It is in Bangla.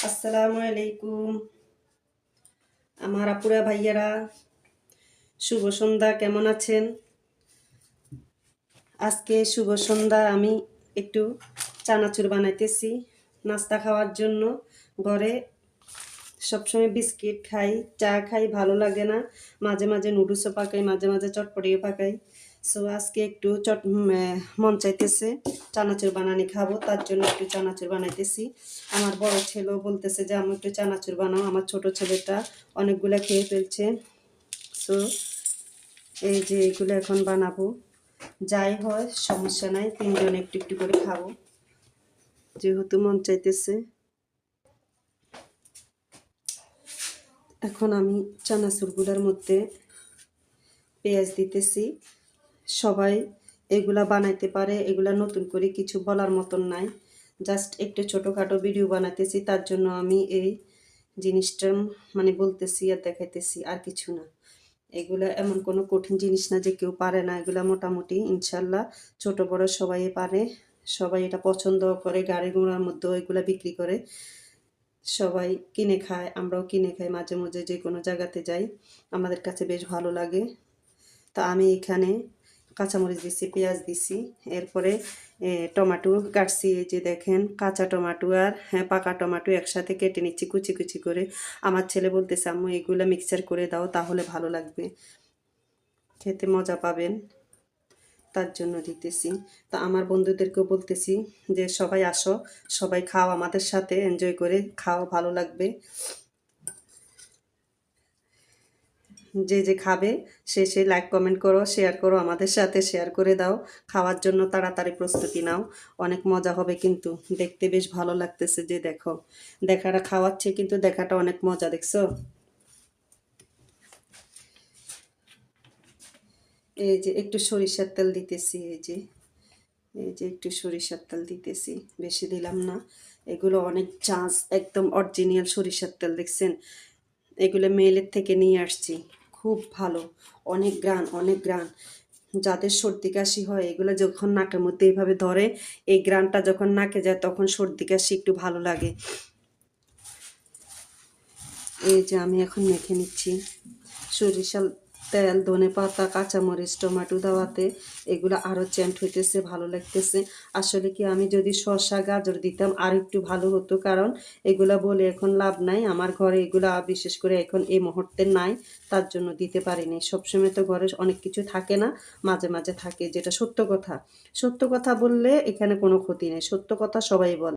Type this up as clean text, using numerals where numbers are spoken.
আসসালামু আলাইকুম আমার আপুরা ভাইয়ারা, শুভ সন্ধ্যা। কেমন আছেন? আজকে শুভ সন্ধ্যা। আমি একটু চানাচুর বানাইতেছি নাস্তা খাওয়ার জন্য। ঘরে সবসময় বিস্কিট খাই, চা খাই, ভালো লাগে না। মাঝে মাঝে নুডলসও পাকাই, মাঝে মাঝে চটপটিও পাকাই। সো আজকে একটু মন চাইতেছে চানাচুর বানানি খাবো, তার জন্য একটু চানাচুর বানাইতেছি। আমার বড় ছেলেও বলতেছে যে আমি একটু চানাচুর বানাও। আমার ছোট ছেলেটা অনেকগুলা খেয়ে ফেলছে। সো এই যে এগুলো এখন বানাবো। যাই হয় সমস্যা নাই, তিনজন একটু একটু করে খাবো, যেহেতু মন চাইতেছে। এখন আমি চানাচুরগুলোর মধ্যে পেঁয়াজ দিতেছি। সবাই এগুলা বানাইতে পারে, এগুলা নতুন করে কিছু বলার মতন নাই। জাস্ট একটু ছোটোখাটো ভিডিও বানাইতেছি, তার জন্য আমি এই জিনিসটা বলতেছি আর দেখাইতেছি, আর কিছু না। এগুলা এমন কোনো কঠিন জিনিস না যে কেউ পারে না। এগুলা মোটামুটি ইনশাল্লাহ ছোট বড় সবাই পারে। সবাই এটা পছন্দ করে। গাড়ি ঘোড়ার মধ্যেও এগুলা বিক্রি করে, সবাই কিনে খায়, আমরাও কিনে খাই। মাঝে মাঝে যে কোনো জায়গাতে যাই, আমাদের কাছে বেশ ভালো লাগে। তা আমি এখানে কাঁচামরিচ দিছি, পেঁয়াজ দিছি, এরপরে টমেটো কাটছি। এই যে দেখেন, কাঁচা টমেটো আর পাকা টমেটো একসাথে কেটে নিচ্ছি কুচি কুচি করে। আমার ছেলে বলতেছে আম্মু এগুলো মিক্সচার করে দাও, তাহলে ভালো লাগবে, খেতে মজা পাবেন, তার জন্য দিতেছি। তা আমার বন্ধুদেরকেও বলতেছি যে সবাই আসো, সবাই খাও, আমাদের সাথে এনজয় করে খাও, ভালো লাগবে। যে যে খাবে সে সে লাইক কমেন্ট করো, শেয়ার করো, আমাদের সাথে শেয়ার করে দাও। খাওয়ার জন্য তাড়াতাড়ি প্রস্তুতি নাও, অনেক মজা হবে কিন্তু। দেখতে বেশ ভালো লাগতেছে, যে দেখো, দেখাটা খাওয়াচ্ছে কিন্তু দেখাটা অনেক মজা, দেখছো? এই যে একটু সরিষার তেল দিতেছি, এই যে একটু সরিষার তেল দিতেছি, বেশি দিলাম না। এগুলো অনেক চাঁচ, একদম অরিজিনাল সরিষার তেল, দেখছেন? এগুলো মেলের থেকে নিয়ে আসছি, খুব ভালো, অনেক গ্রান, অনেক গ্রান। যাদের সর্দি কাশি হয়, এগুলো যখন নাকের মধ্যে এইভাবে ধরে, এই গ্রানটা যখন নাকে যায়, তখন সর্দি কাশি একটু ভালো লাগে। এই যে আমি এখন মেখে নিচ্ছি সরিষার তেল, ধনে পাতা, কাঁচামরিচ, টমেটো দেওয়াতে এগুলো আরও চেন্ট হইতেছে, ভালো লাগতেছে। আসলে কি, আমি যদি শসা গাজর দিতাম আর একটু ভালো হতো, কারণ এগুলা বলে এখন লাভ নাই। আমার ঘরে এগুলা বিশেষ করে এখন এই মুহূর্তে নাই, তার জন্য দিতে পারিনি। সবসময় তো ঘরে অনেক কিছু থাকে না, মাঝে মাঝে থাকে, যেটা সত্য কথা। সত্য কথা বললে এখানে কোনো ক্ষতি নেই, সত্য কথা সবাই বলে।